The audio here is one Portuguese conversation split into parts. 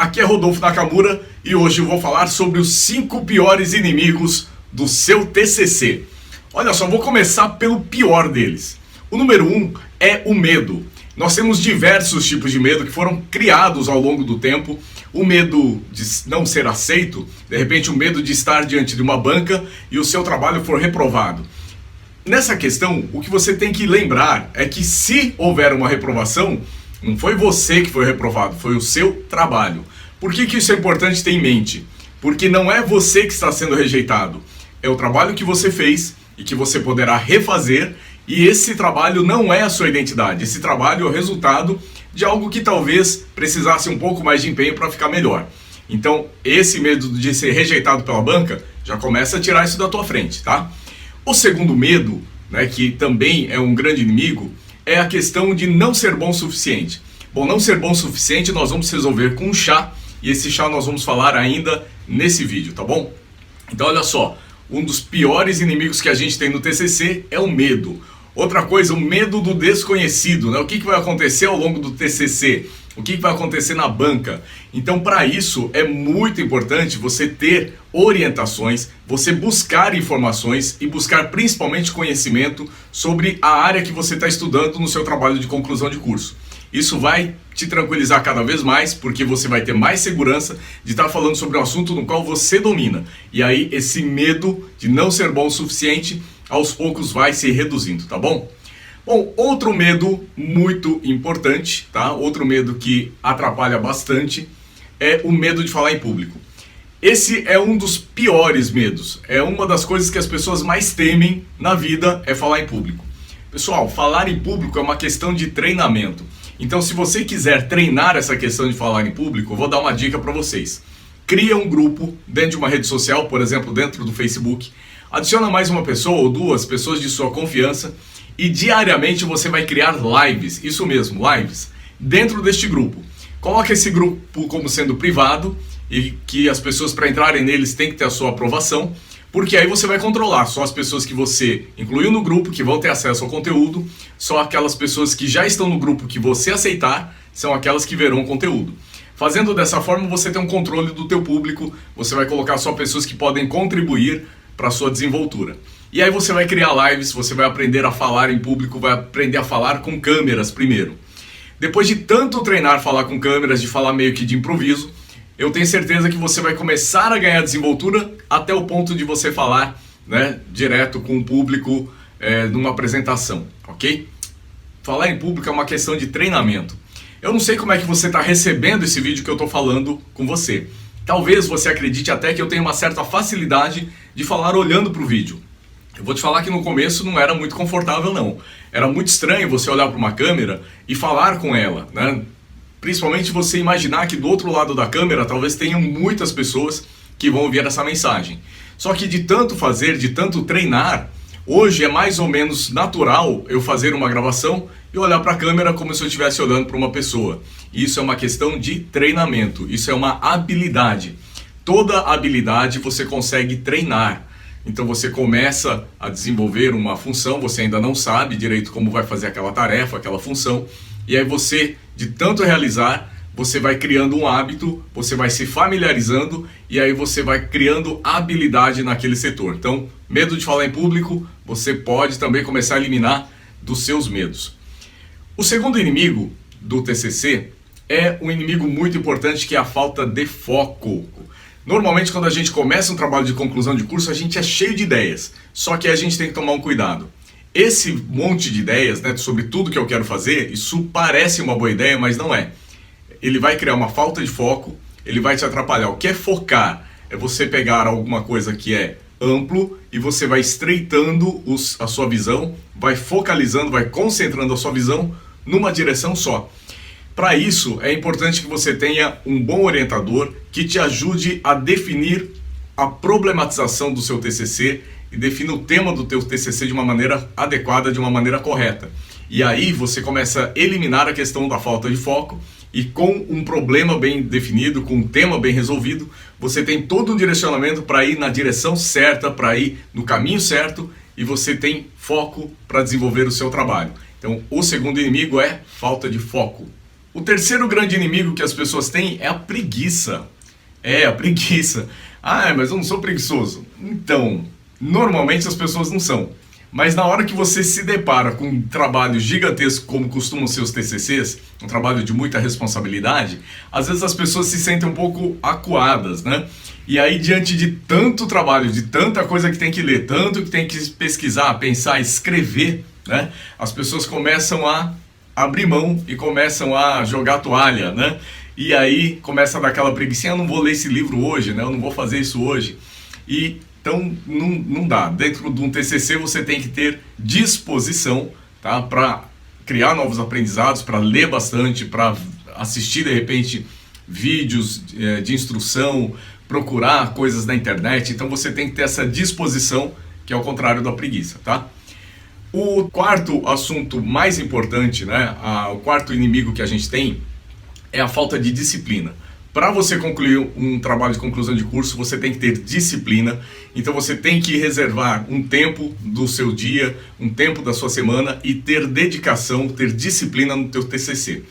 aqui é Rodolfo Nakamura e hoje eu vou falar sobre os 5 piores inimigos do seu TCC. Olha só, vou começar pelo pior deles. O número 1 é o medo. Nós temos diversos tipos de medo que foram criados ao longo do tempo. O medo de não ser aceito, de repente o medo de estar diante de uma banca e o seu trabalho for reprovado. Nessa questão, o que você tem que lembrar é que se houver uma reprovação, não foi você que foi reprovado, foi o seu trabalho. Por que isso é importante ter em mente? Porque não é você que está sendo rejeitado, é o trabalho que você fez e que você poderá refazer, e esse trabalho não é a sua identidade, esse trabalho é o resultado de algo que talvez precisasse um pouco mais de empenho para ficar melhor. Então, esse medo de ser rejeitado pela banca, já começa a tirar isso da tua frente, tá? O segundo medo, né, que também é um grande inimigo, é a questão de não ser bom o suficiente. Bom, não ser bom o suficiente nós vamos resolver com um chá, e esse chá nós vamos falar ainda nesse vídeo, tá bom? Então olha só, um dos piores inimigos que a gente tem no TCC é o medo. Outra coisa, o medo do desconhecido, né? O que vai acontecer ao longo do TCC? O que vai acontecer na banca? Então, para isso, é muito importante você ter orientações, você buscar informações e buscar principalmente conhecimento sobre a área que você está estudando no seu trabalho de conclusão de curso. Isso vai te tranquilizar cada vez mais, porque você vai ter mais segurança de estar falando sobre um assunto no qual você domina. E aí, esse medo de não ser bom o suficiente, aos poucos vai se reduzindo, tá bom? Bom, outro medo muito importante, tá? Outro medo que atrapalha bastante é o medo de falar em público. Esse é um dos piores medos. É uma das coisas que as pessoas mais temem na vida, é falar em público. Pessoal, falar em público é uma questão de treinamento. Então, se você quiser treinar essa questão de falar em público, eu vou dar uma dica para vocês. Cria um grupo dentro de uma rede social, por exemplo, dentro do Facebook. Adiciona mais uma pessoa ou duas pessoas de sua confiança. E diariamente você vai criar lives, isso mesmo, lives, dentro deste grupo. Coloque esse grupo como sendo privado e que as pessoas para entrarem neles têm que ter a sua aprovação, porque aí você vai controlar só as pessoas que você incluiu no grupo, que vão ter acesso ao conteúdo, só aquelas pessoas que já estão no grupo que você aceitar, são aquelas que verão o conteúdo. Fazendo dessa forma você tem um controle do teu público, você vai colocar só pessoas que podem contribuir para a sua desenvoltura. E aí você vai criar lives, você vai aprender a falar em público, vai aprender a falar com câmeras primeiro. Depois de tanto treinar falar com câmeras, de falar meio que de improviso, eu tenho certeza que você vai começar a ganhar desenvoltura até o ponto de você falar, né, direto com o público numa apresentação, ok? Falar em público é uma questão de treinamento. Eu não sei como é que você está recebendo esse vídeo que eu estou falando com você. Talvez você acredite até que eu tenho uma certa facilidade de falar olhando para o vídeo. Eu vou te falar que no começo não era muito confortável não. Era muito estranho você olhar para uma câmera e falar com ela, né? Principalmente você imaginar que do outro lado da câmera talvez tenham muitas pessoas que vão ouvir essa mensagem. Só que de tanto fazer, de tanto treinar, hoje é mais ou menos natural eu fazer uma gravação e olhar para a câmera como se eu estivesse olhando para uma pessoa. Isso é uma questão de treinamento, isso é uma habilidade. Toda habilidade você consegue treinar. Então você começa a desenvolver uma função, você ainda não sabe direito como vai fazer aquela tarefa, aquela função, e aí você, de tanto realizar, você vai criando um hábito, você vai se familiarizando, e aí você vai criando habilidade naquele setor. Então, medo de falar em público, você pode também começar a eliminar dos seus medos. O segundo inimigo do TCC é um inimigo muito importante, que é a falta de foco. Normalmente, quando a gente começa um trabalho de conclusão de curso, a gente é cheio de ideias, só que a gente tem que tomar um cuidado. Esse monte de ideias, né, sobre tudo que eu quero fazer, isso parece uma boa ideia, mas não é. Ele vai criar uma falta de foco, ele vai te atrapalhar. O que é focar? É você pegar alguma coisa que é amplo e você vai estreitando a sua visão, vai focalizando, vai concentrando a sua visão numa direção só. Para isso, é importante que você tenha um bom orientador que te ajude a definir a problematização do seu TCC e defina o tema do teu TCC de uma maneira adequada, de uma maneira correta. E aí você começa a eliminar a questão da falta de foco e com um problema bem definido, com um tema bem resolvido, você tem todo um direcionamento para ir na direção certa, para ir no caminho certo e você tem foco para desenvolver o seu trabalho. Então, o segundo inimigo é falta de foco. O terceiro grande inimigo que as pessoas têm é a preguiça. É, a preguiça. Ah, mas eu não sou preguiçoso. Então, normalmente as pessoas não são. Mas na hora que você se depara com um trabalho gigantesco, como costumam ser os TCCs, um trabalho de muita responsabilidade, às vezes as pessoas se sentem um pouco acuadas, né? E aí, diante de tanto trabalho, de tanta coisa que tem que ler, tanto que tem que pesquisar, pensar, escrever, né? As pessoas começam a abrir mão e começam a jogar toalha, né? E aí começa a dar aquela preguiça, eu não vou ler esse livro hoje, né? Eu não vou fazer isso hoje. Então não dá. Dentro de um TCC você tem que ter disposição, tá? Para criar novos aprendizados, para ler bastante, para assistir de repente vídeos de instrução, procurar coisas na internet. Então você tem que ter essa disposição, que é o contrário da preguiça, tá? O quarto assunto mais importante, né? O quarto inimigo que a gente tem é a falta de disciplina. Para você concluir um trabalho de conclusão de curso, você tem que ter disciplina. Então você tem que reservar um tempo do seu dia, um tempo da sua semana e ter dedicação, ter disciplina no teu TCC.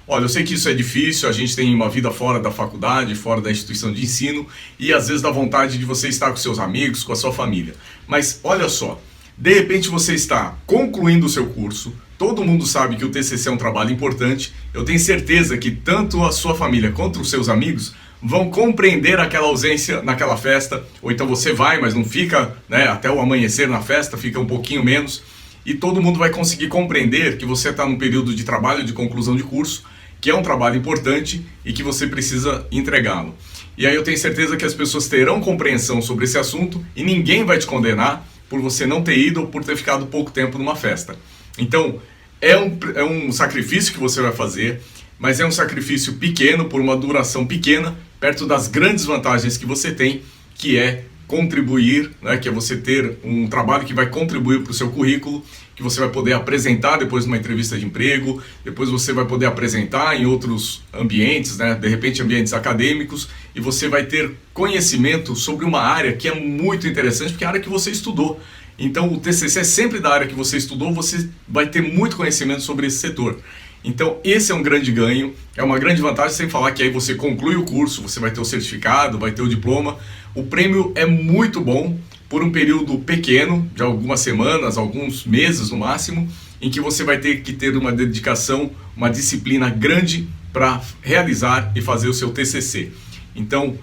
Olha, eu sei que isso é difícil, a gente tem uma vida fora da faculdade, fora da instituição de ensino e às vezes dá vontade de você estar com seus amigos, com a sua família. Mas olha só, de repente você está concluindo o seu curso, todo mundo sabe que o TCC é um trabalho importante, eu tenho certeza que tanto a sua família quanto os seus amigos vão compreender aquela ausência naquela festa, ou então você vai, mas não fica, né, até o amanhecer na festa, fica um pouquinho menos, e todo mundo vai conseguir compreender que você está num período de trabalho de conclusão de curso, que é um trabalho importante e que você precisa entregá-lo. E aí eu tenho certeza que as pessoas terão compreensão sobre esse assunto e ninguém vai te condenar por você não ter ido ou por ter ficado pouco tempo numa festa. Então, é um sacrifício que você vai fazer, mas é um sacrifício pequeno, por uma duração pequena, perto das grandes vantagens que você tem, que é contribuir, né, que é você ter um trabalho que vai contribuir para o seu currículo, que você vai poder apresentar depois numa entrevista de emprego, depois você vai poder apresentar em outros ambientes, né, de repente ambientes acadêmicos, e você vai ter conhecimento sobre uma área que é muito interessante, porque é a área que você estudou. Então o TCC é sempre da área que você estudou, você vai ter muito conhecimento sobre esse setor. Então esse é um grande ganho, é uma grande vantagem, sem falar que aí você conclui o curso, você vai ter o certificado, vai ter o diploma. O prêmio é muito bom por um período pequeno, de algumas semanas, alguns meses no máximo, em que você vai ter que ter uma dedicação, uma disciplina grande para realizar e fazer o seu TCC. Então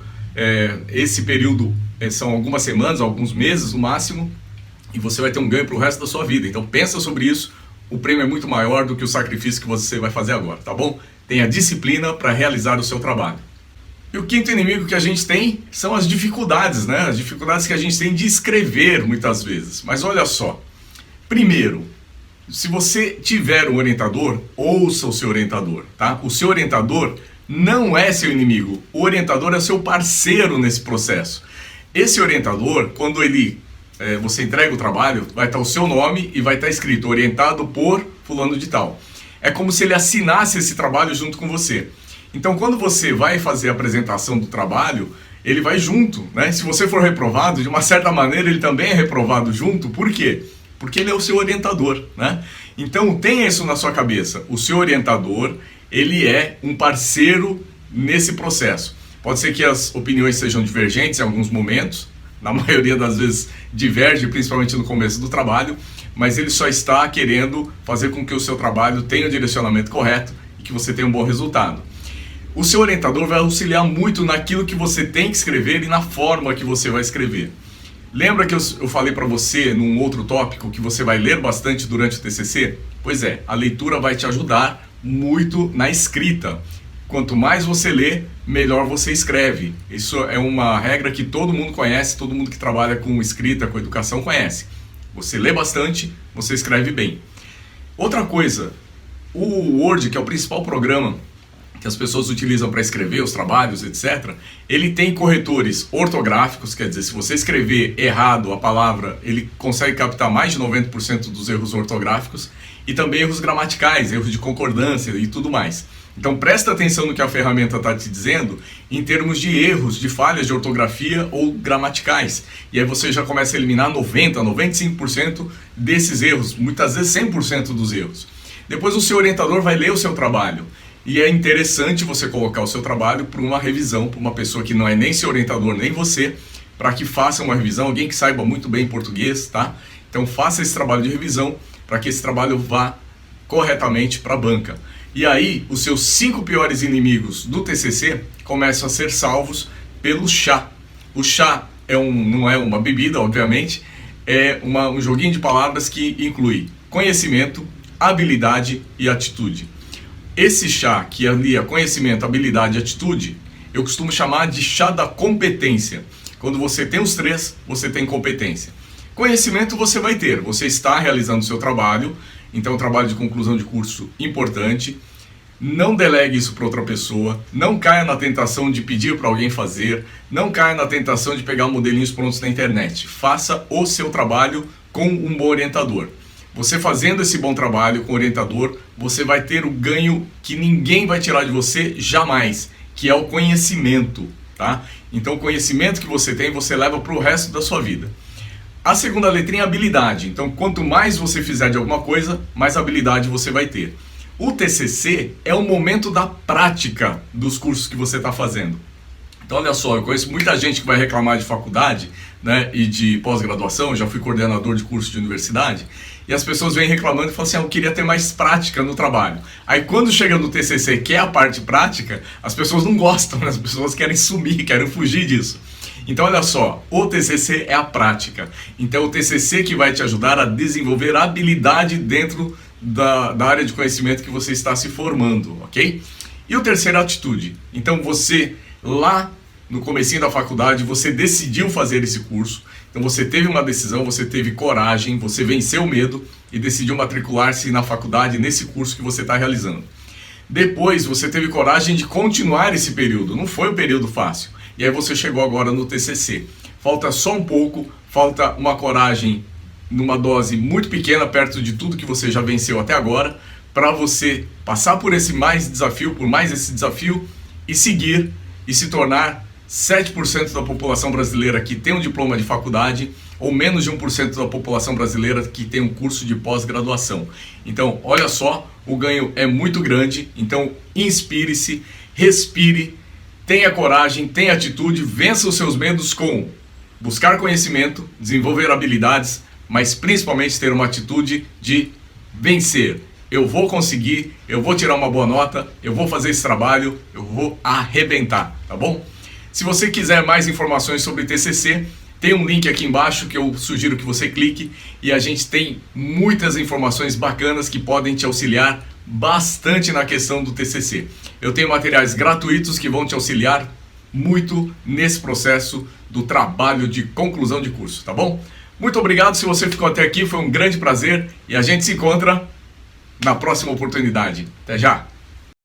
esse período são algumas semanas, alguns meses no máximo, e você vai ter um ganho para o resto da sua vida. Então pensa sobre isso, o prêmio é muito maior do que o sacrifício que você vai fazer agora, tá bom? Tenha disciplina para realizar o seu trabalho. E o quinto inimigo que a gente tem são as dificuldades, né? As dificuldades que a gente tem de escrever muitas vezes. Mas olha só, primeiro, se você tiver um orientador, ouça o seu orientador, tá? O seu orientador não é seu inimigo, o orientador é seu parceiro nesse processo. Esse orientador, quando você entrega o trabalho, vai estar o seu nome e vai estar escrito orientado por fulano de tal. É como se ele assinasse esse trabalho junto com você. Então quando você vai fazer a apresentação do trabalho, ele vai junto, né? Se você for reprovado, de uma certa maneira ele também é reprovado junto. Por quê? Porque ele é o seu orientador, né? Então tenha isso na sua cabeça. O seu orientador, ele é um parceiro nesse processo. Pode ser que as opiniões sejam divergentes em alguns momentos, na maioria das vezes diverge, principalmente no começo do trabalho, mas ele só está querendo fazer com que o seu trabalho tenha o direcionamento correto e que você tenha um bom resultado. O seu orientador vai auxiliar muito naquilo que você tem que escrever e na forma que você vai escrever. Lembra que eu falei para você num outro tópico que você vai ler bastante durante o TCC? Pois é, a leitura vai te ajudar muito na escrita. Quanto mais você lê, melhor você escreve. Isso é uma regra que todo mundo conhece, todo mundo que trabalha com escrita, com educação conhece. Você lê bastante, você escreve bem. Outra coisa, o Word, que é o principal programa que as pessoas utilizam para escrever os trabalhos, etc., ele tem corretores ortográficos, quer dizer, se você escrever errado a palavra, ele consegue captar mais de 90% dos erros ortográficos, e também erros gramaticais, erros de concordância e tudo mais. Então presta atenção no que a ferramenta está te dizendo em termos de erros, de falhas de ortografia ou gramaticais. E aí você já começa a eliminar 90%, 95% desses erros, muitas vezes 100% dos erros. Depois o seu orientador vai ler o seu trabalho e é interessante você colocar o seu trabalho para uma revisão, para uma pessoa que não é nem seu orientador, nem você, para que faça uma revisão, alguém que saiba muito bem português, tá? Então faça esse trabalho de revisão para que esse trabalho vá corretamente para a banca. E aí, os seus 5 piores inimigos do TCC começam a ser salvos pelo chá. O chá não é uma bebida, obviamente, é um joguinho de palavras que inclui conhecimento, habilidade e atitude. Esse chá que alia conhecimento, habilidade e atitude, eu costumo chamar de chá da competência. Quando você tem os 3, você tem competência. Conhecimento você vai ter, você está realizando o seu trabalho, então trabalho de conclusão de curso importante. Não delegue isso para outra pessoa, não caia na tentação de pedir para alguém fazer, não caia na tentação de pegar modelinhos prontos na internet. Faça o seu trabalho com um bom orientador. Você fazendo esse bom trabalho com o orientador, você vai ter o ganho que ninguém vai tirar de você jamais, que é o conhecimento, tá? Então o conhecimento que você tem, você leva para o resto da sua vida. A segunda letrinha é habilidade. Então quanto mais você fizer de alguma coisa, mais habilidade você vai ter. O TCC é o momento da prática dos cursos que você está fazendo. Então olha só, eu conheço muita gente que vai reclamar de faculdade, né, e de pós-graduação, já fui coordenador de curso de universidade, e as pessoas vêm reclamando e falam assim, eu queria ter mais prática no trabalho. Aí quando chega no TCC, que é a parte prática, as pessoas não gostam, né? As pessoas querem sumir, querem fugir disso. Então olha só, o TCC é a prática. Então o TCC que vai te ajudar a desenvolver habilidade dentro da área de conhecimento que você está se formando, ok? E o terceiro é a atitude. Então você, lá no comecinho da faculdade, você decidiu fazer esse curso, então você teve uma decisão, você teve coragem, você venceu o medo e decidiu matricular-se na faculdade nesse curso que você está realizando. Depois você teve coragem de continuar esse período, não foi um período fácil, e aí você chegou agora no TCC. Falta só um pouco, falta uma coragem numa dose muito pequena, perto de tudo que você já venceu até agora, para você passar por esse mais esse desafio e seguir e se tornar 7% da população brasileira que tem um diploma de faculdade ou menos de 1% da população brasileira que tem um curso de pós-graduação. Então, olha só, o ganho é muito grande, então inspire-se, respire, tenha coragem, tenha atitude, vença os seus medos com buscar conhecimento, desenvolver habilidades, mas principalmente ter uma atitude de vencer. Eu vou conseguir, eu vou tirar uma boa nota, eu vou fazer esse trabalho, eu vou arrebentar, tá bom? Se você quiser mais informações sobre TCC, tem um link aqui embaixo que eu sugiro que você clique e a gente tem muitas informações bacanas que podem te auxiliar bastante na questão do TCC. Eu tenho materiais gratuitos que vão te auxiliar muito nesse processo do trabalho de conclusão de curso, tá bom? Muito obrigado se você ficou até aqui, foi um grande prazer e a gente se encontra na próxima oportunidade. Até já!